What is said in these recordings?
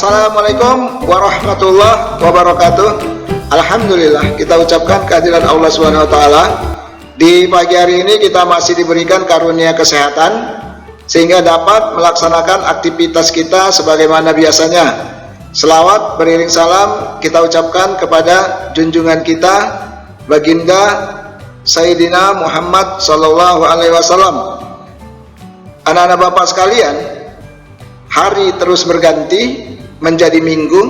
Assalamualaikum warahmatullahi wabarakatuh. Alhamdulillah, kita ucapkan kehadiran Allah Subhanahu wa taala. Di pagi hari ini kita masih diberikan karunia kesehatan sehingga dapat melaksanakan aktivitas kita sebagaimana biasanya. Selawat beriring salam kita ucapkan kepada junjungan kita Baginda Sayyidina Muhammad sallallahu alaihi wasallam. Anak-anak Bapak sekalian, hari terus berganti menjadi minggu,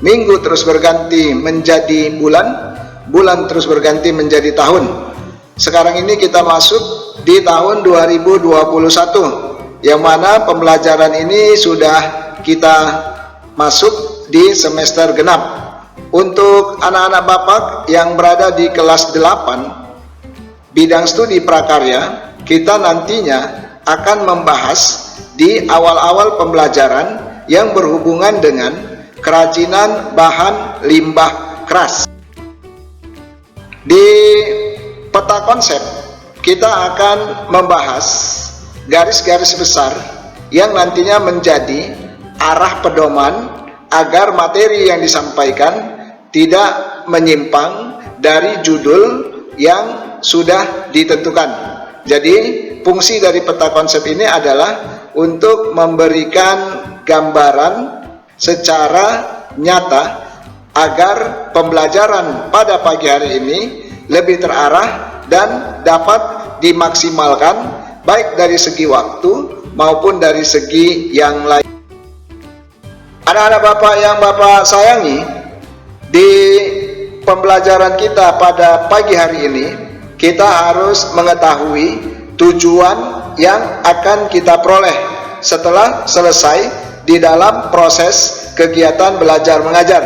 minggu terus berganti menjadi bulan, bulan terus berganti menjadi tahun. Sekarang ini kita masuk di tahun 2021, yang mana pembelajaran ini sudah kita masuk di semester genap. Untuk anak-anak Bapak yang berada di kelas 8 bidang studi prakarya, kita nantinya akan membahas di awal-awal pembelajaran yang berhubungan dengan kerajinan bahan limbah keras. Di peta konsep kita akan membahas garis-garis besar yang nantinya menjadi arah pedoman agar materi yang disampaikan tidak menyimpang dari judul yang sudah ditentukan. Jadi fungsi dari peta konsep ini adalah untuk memberikan gambaran secara nyata agar pembelajaran pada pagi hari ini lebih terarah dan dapat dimaksimalkan baik dari segi waktu maupun dari segi yang lain. Anak-anak Bapak yang Bapak sayangi, di pembelajaran kita pada pagi hari ini kita harus mengetahui tujuan yang akan kita peroleh setelah selesai di dalam proses kegiatan belajar mengajar.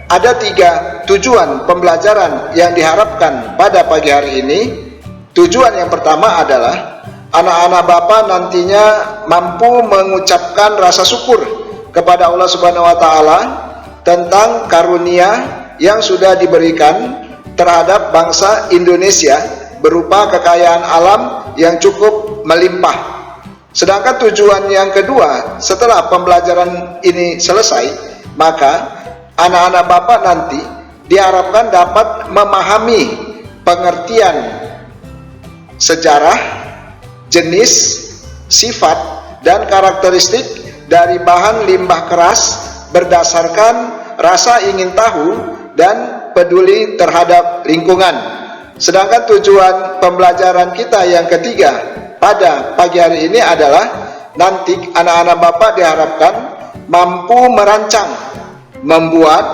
Ada 3 tujuan pembelajaran yang diharapkan pada pagi hari ini. Tujuan yang pertama adalah anak-anak Bapak nantinya mampu mengucapkan rasa syukur kepada Allah Subhanahu wa taala tentang karunia yang sudah diberikan terhadap bangsa Indonesia berupa kekayaan alam yang cukup melimpah. Sedangkan tujuan yang kedua, setelah pembelajaran ini selesai, maka anak-anak Bapak nanti diharapkan dapat memahami pengertian sejarah, jenis, sifat, dan karakteristik dari bahan limbah keras berdasarkan rasa ingin tahu dan peduli terhadap lingkungan. Sedangkan tujuan pembelajaran kita yang ketiga pada pagi hari ini adalah nanti anak-anak Bapak diharapkan mampu merancang, membuat,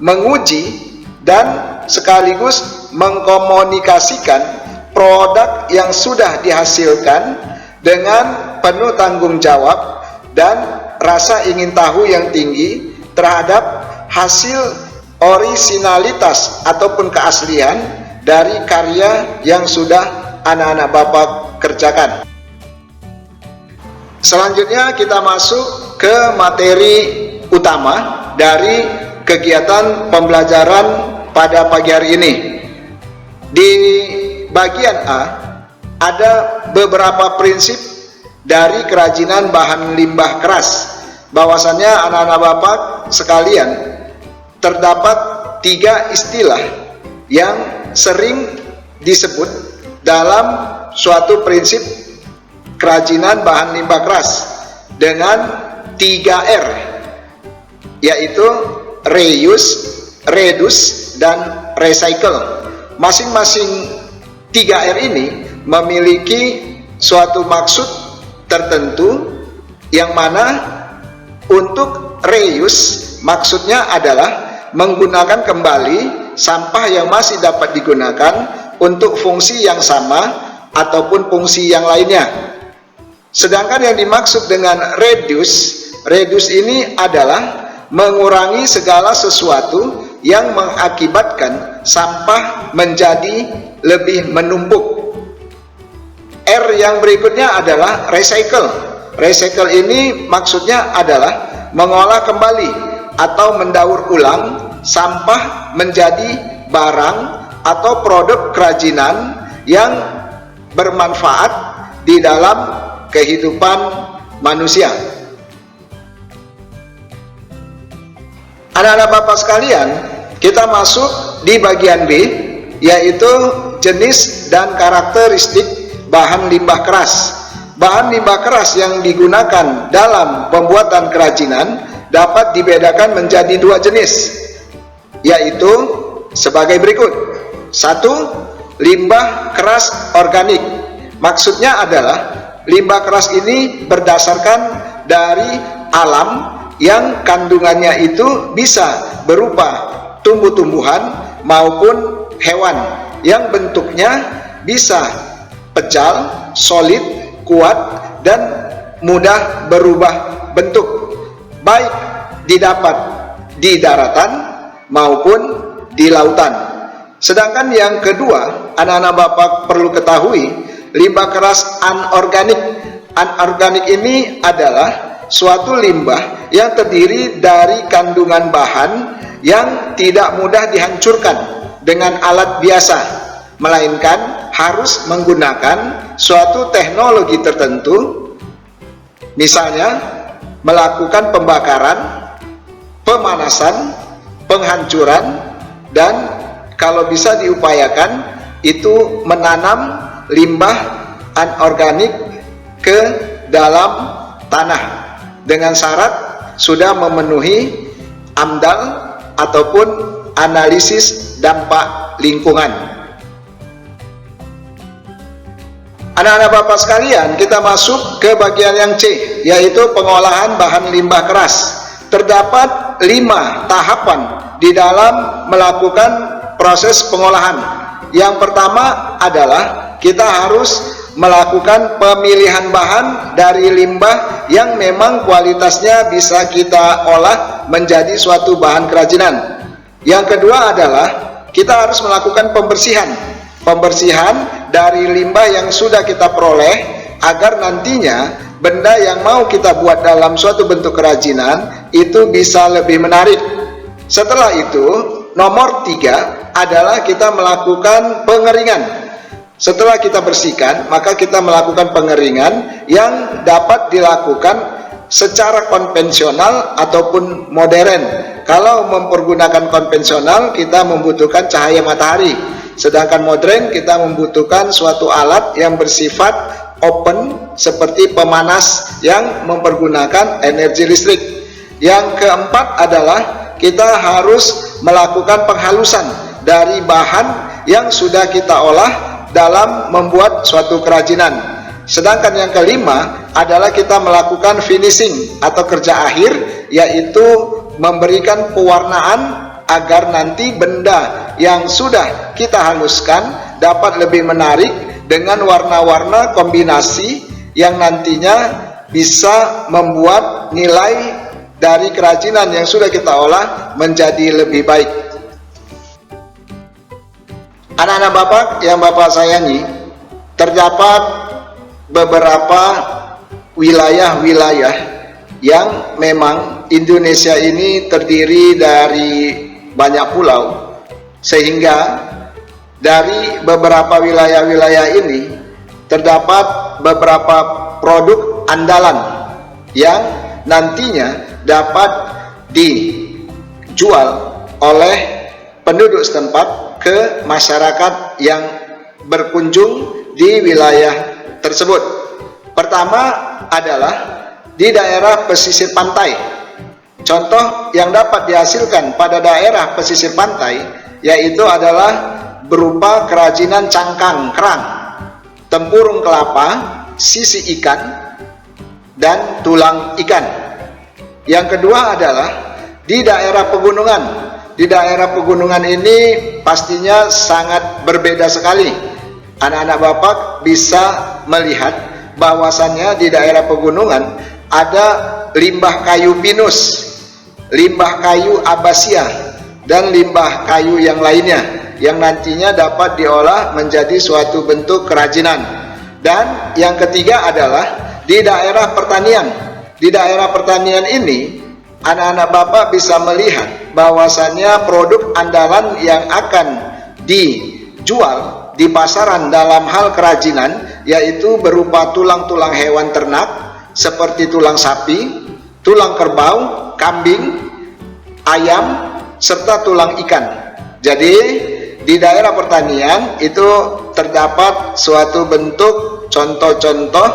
menguji, dan sekaligus mengkomunikasikan produk yang sudah dihasilkan dengan penuh tanggung jawab dan rasa ingin tahu yang tinggi terhadap hasil orisinalitas ataupun keaslian dari karya yang sudah anak-anak Bapak kerjakan. Selanjutnya kita masuk ke materi utama dari kegiatan pembelajaran pada pagi hari ini. Di bagian A ada beberapa prinsip dari kerajinan bahan limbah keras. Bahwasannya anak-anak Bapak sekalian, terdapat 3 istilah yang sering disebut dalam suatu prinsip kerajinan bahan limbah keras dengan 3R, yaitu reuse, reduce, dan recycle. Masing-masing 3R ini memiliki suatu maksud tertentu, yang mana untuk reuse maksudnya adalah menggunakan kembali sampah yang masih dapat digunakan untuk fungsi yang sama ataupun fungsi yang lainnya. Sedangkan yang dimaksud dengan reduce, reduce ini adalah mengurangi segala sesuatu yang mengakibatkan sampah menjadi lebih menumpuk. R yang berikutnya adalah recycle. Recycle ini maksudnya adalah mengolah kembali atau mendaur ulang sampah menjadi barang atau produk kerajinan yang bermanfaat di dalam kehidupan manusia. Anak-anak Bapak sekalian, kita masuk di bagian B, yaitu jenis dan karakteristik bahan limbah keras. Bahan limbah keras yang digunakan dalam pembuatan kerajinan dapat dibedakan menjadi dua jenis, yaitu sebagai berikut. 1. Limbah keras organik. Maksudnya adalah limbah keras ini berdasarkan dari alam yang kandungannya itu bisa berupa tumbuh-tumbuhan maupun hewan yang bentuknya bisa pejal, solid, kuat, dan mudah berubah bentuk, baik didapat di daratan maupun di lautan. Sedangkan yang kedua, anak-anak Bapak perlu ketahui, limbah keras anorganik. Anorganik ini adalah suatu limbah yang terdiri dari kandungan bahan yang tidak mudah dihancurkan dengan alat biasa, melainkan harus menggunakan suatu teknologi tertentu, misalnya melakukan pembakaran, pemanasan, penghancuran, dan kalau bisa diupayakan itu menanam limbah anorganik ke dalam tanah dengan syarat sudah memenuhi AMDAL ataupun analisis dampak lingkungan. Anak-anak Bapak sekalian, kita masuk ke bagian yang C, yaitu pengolahan bahan limbah keras. Terdapat 5 tahapan di dalam melakukan proses pengolahan. Yang pertama adalah kita harus melakukan pemilihan bahan dari limbah yang memang kualitasnya bisa kita olah menjadi suatu bahan kerajinan. Yang kedua adalah kita harus melakukan pembersihan dari limbah yang sudah kita peroleh agar nantinya benda yang mau kita buat dalam suatu bentuk kerajinan itu bisa lebih menarik. Setelah itu, nomor 3 adalah kita melakukan pengeringan. Setelah kita bersihkan, maka kita melakukan pengeringan yang dapat dilakukan secara konvensional ataupun modern. Kalau mempergunakan konvensional, kita membutuhkan cahaya matahari. Sedangkan modern, kita membutuhkan suatu alat yang bersifat open seperti pemanas yang mempergunakan energi listrik. Yang keempat adalah kita harus melakukan penghalusan dari bahan yang sudah kita olah dalam membuat suatu kerajinan. Sedangkan yang kelima adalah kita melakukan finishing atau kerja akhir, yaitu memberikan pewarnaan agar nanti benda yang sudah kita haluskan dapat lebih menarik dengan warna-warna kombinasi yang nantinya bisa membuat nilai dari kerajinan yang sudah kita olah menjadi lebih baik. Anak-anak Bapak yang Bapak sayangi, terdapat beberapa wilayah-wilayah yang memang Indonesia ini terdiri dari banyak pulau, sehingga dari beberapa wilayah-wilayah ini terdapat beberapa produk andalan yang nantinya dapat dijual oleh penduduk setempat ke masyarakat yang berkunjung di wilayah tersebut. Pertama adalah di daerah pesisir pantai. Contoh yang dapat dihasilkan pada daerah pesisir pantai yaitu adalah berupa kerajinan cangkang kerang, tempurung kelapa, sisi ikan, dan tulang ikan. Yang kedua adalah di daerah pegunungan. Di daerah pegunungan ini pastinya sangat berbeda sekali. Anak-anak Bapak bisa melihat bahwasannya di daerah pegunungan ada limbah kayu pinus, limbah kayu abasia, dan limbah kayu yang lainnya yang nantinya dapat diolah menjadi suatu bentuk kerajinan. Dan yang ketiga adalah di daerah pertanian. Di daerah pertanian ini anak-anak Bapak bisa melihat bahwasannya produk andalan yang akan dijual di pasaran dalam hal kerajinan yaitu berupa tulang-tulang hewan ternak seperti tulang sapi, tulang kerbau, kambing, ayam, serta tulang ikan. Jadi di daerah pertanian itu terdapat suatu bentuk contoh-contoh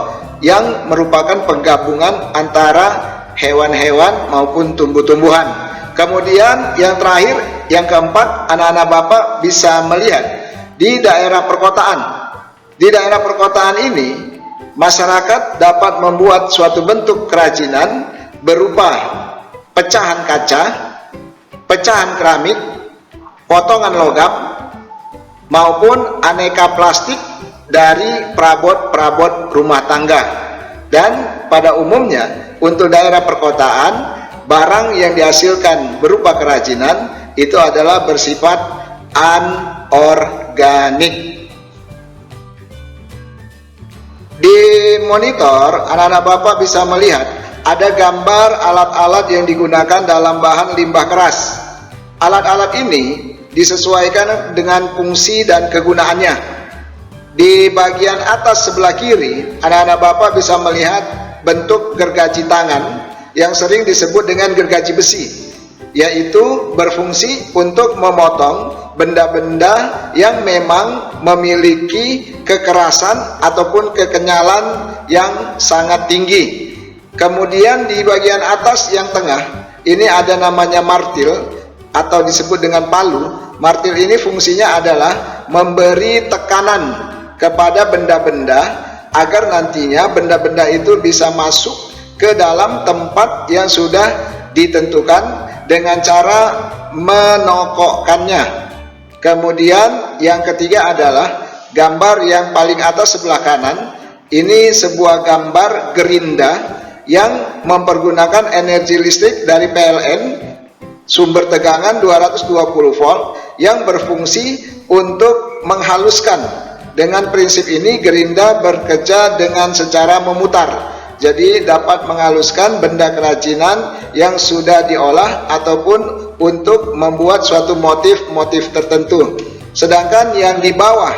yang merupakan penggabungan antara hewan-hewan maupun tumbuh-tumbuhan. Kemudian yang terakhir, yang keempat, anak-anak Bapak bisa melihat di daerah perkotaan. Di daerah perkotaan ini, masyarakat dapat membuat suatu bentuk kerajinan berupa pecahan kaca, pecahan keramik, potongan logam, maupun aneka plastik dari perabot-perabot rumah tangga. Dan pada umumnya untuk daerah perkotaan, barang yang dihasilkan berupa kerajinan itu adalah bersifat anorganik. Di monitor, anak-anak Bapak bisa melihat ada gambar alat-alat yang digunakan dalam bahan limbah keras. Alat-alat ini disesuaikan dengan fungsi dan kegunaannya. Di bagian atas sebelah kiri, anak-anak Bapak bisa melihat bentuk gergaji tangan yang sering disebut dengan gergaji besi, yaitu berfungsi untuk memotong benda-benda yang memang memiliki kekerasan ataupun kekenyalan yang sangat tinggi. Kemudian di bagian atas yang tengah, ini ada namanya martil atau disebut dengan palu. Martil ini fungsinya adalah memberi tekanan kepada benda-benda agar nantinya benda-benda itu bisa masuk ke dalam tempat yang sudah ditentukan dengan cara menokokkannya. Kemudian yang ketiga adalah gambar yang paling atas sebelah kanan. Ini sebuah gambar gerinda yang mempergunakan energi listrik dari PLN, sumber tegangan 220 volt, yang berfungsi untuk menghaluskan. Dengan prinsip ini gerinda bekerja dengan secara memutar, jadi dapat menghaluskan benda kerajinan yang sudah diolah ataupun untuk membuat suatu motif-motif tertentu. Sedangkan yang di bawah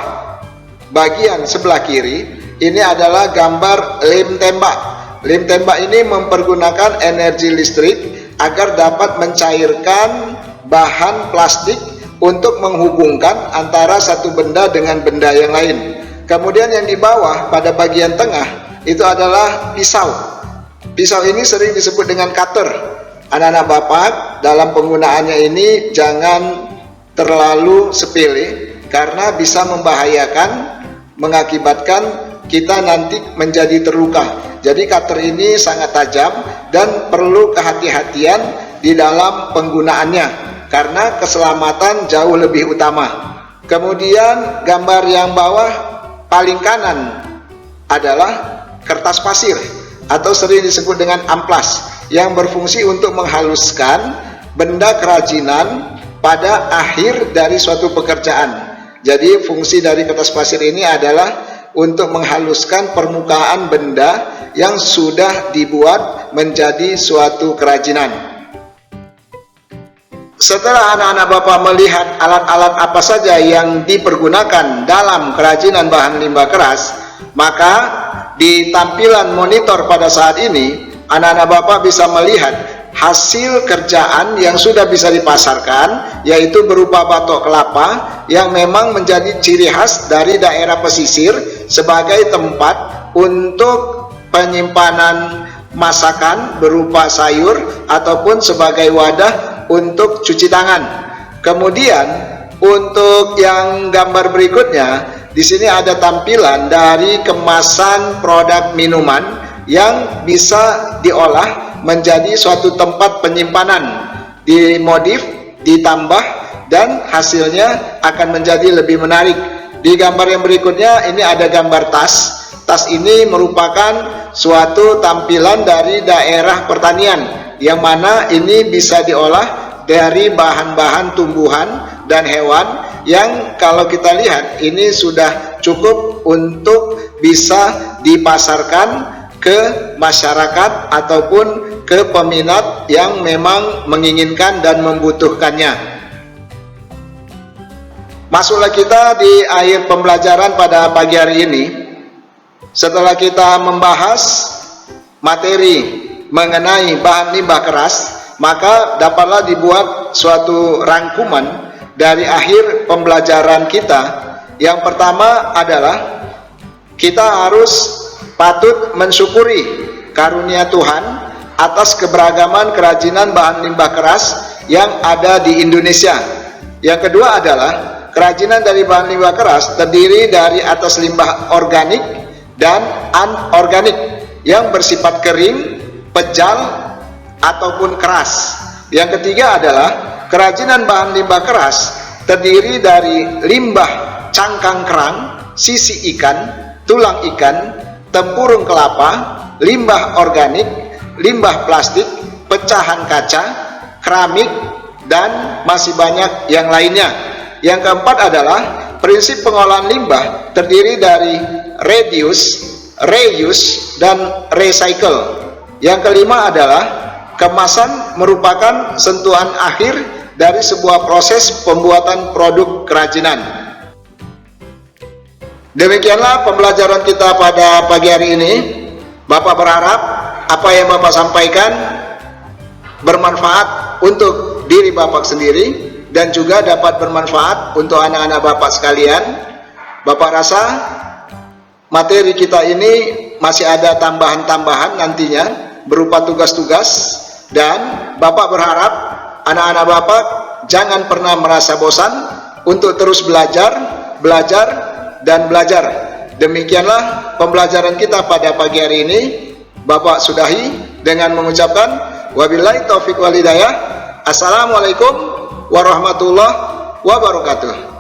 bagian sebelah kiri ini adalah gambar lem tembak. Lem tembak ini mempergunakan energi listrik agar dapat mencairkan bahan plastik untuk menghubungkan antara satu benda dengan benda yang lain. Kemudian yang di bawah pada bagian tengah itu adalah pisau. Pisau ini sering disebut dengan cutter. Anak-anak Bapak dalam penggunaannya ini jangan terlalu sepele karena bisa membahayakan, mengakibatkan kita nanti menjadi terluka. Jadi cutter ini sangat tajam dan perlu kehati-hatian di dalam penggunaannya karena keselamatan jauh lebih utama. Kemudian gambar yang bawah paling kanan adalah kertas pasir atau sering disebut dengan amplas yang berfungsi untuk menghaluskan benda kerajinan pada akhir dari suatu pekerjaan. Jadi fungsi dari kertas pasir ini adalah untuk menghaluskan permukaan benda yang sudah dibuat menjadi suatu kerajinan. Setelah anak-anak Bapak melihat alat-alat apa saja yang dipergunakan dalam kerajinan bahan limbah keras, maka di tampilan monitor pada saat ini anak-anak Bapak bisa melihat hasil kerjaan yang sudah bisa dipasarkan, yaitu berupa batok kelapa yang memang menjadi ciri khas dari daerah pesisir sebagai tempat untuk penyimpanan masakan berupa sayur ataupun sebagai wadah untuk cuci tangan. Kemudian untuk yang gambar berikutnya, di sini ada tampilan dari kemasan produk minuman yang bisa diolah menjadi suatu tempat penyimpanan, dimodif, ditambah, dan hasilnya akan menjadi lebih menarik. Di gambar yang berikutnya ini ada gambar tas. Tas ini merupakan suatu tampilan dari daerah pertanian yang mana ini bisa diolah dari bahan-bahan tumbuhan dan hewan yang kalau kita lihat ini sudah cukup untuk bisa dipasarkan ke masyarakat ataupun ke peminat yang memang menginginkan dan membutuhkannya. Masuklah kita di akhir pembelajaran pada pagi hari ini. Setelah kita membahas materi mengenai bahan limbah keras, maka dapatlah dibuat suatu rangkuman dari akhir pembelajaran kita. Yang pertama adalah kita harus patut mensyukuri karunia Tuhan atas keberagaman kerajinan bahan limbah keras yang ada di Indonesia. Yang kedua adalah kerajinan dari bahan limbah keras terdiri dari atas limbah organik dan anorganik yang bersifat kering, pejal, ataupun keras. Yang ketiga adalah kerajinan bahan limbah keras terdiri dari limbah cangkang kerang, sisi ikan, tulang ikan, tempurung kelapa, limbah organik, limbah plastik, pecahan kaca, keramik, dan masih banyak yang lainnya. Yang keempat adalah prinsip pengolahan limbah terdiri dari reduce, reuse, dan recycle. Yang kelima adalah kemasan merupakan sentuhan akhir dari sebuah proses pembuatan produk kerajinan. Demikianlah pembelajaran kita pada pagi hari ini. Bapak berharap apa yang Bapak sampaikan bermanfaat untuk diri Bapak sendiri dan juga dapat bermanfaat untuk anak-anak Bapak sekalian. Bapak rasa materi kita ini masih ada tambahan-tambahan nantinya berupa tugas-tugas, dan Bapak berharap anak-anak Bapak jangan pernah merasa bosan untuk terus belajar, dan belajar. Demikianlah pembelajaran kita pada pagi hari ini. Bapak sudahi dengan mengucapkan wabillahi taufiq wal hidayah. Assalamualaikum warahmatullahi wabarakatuh.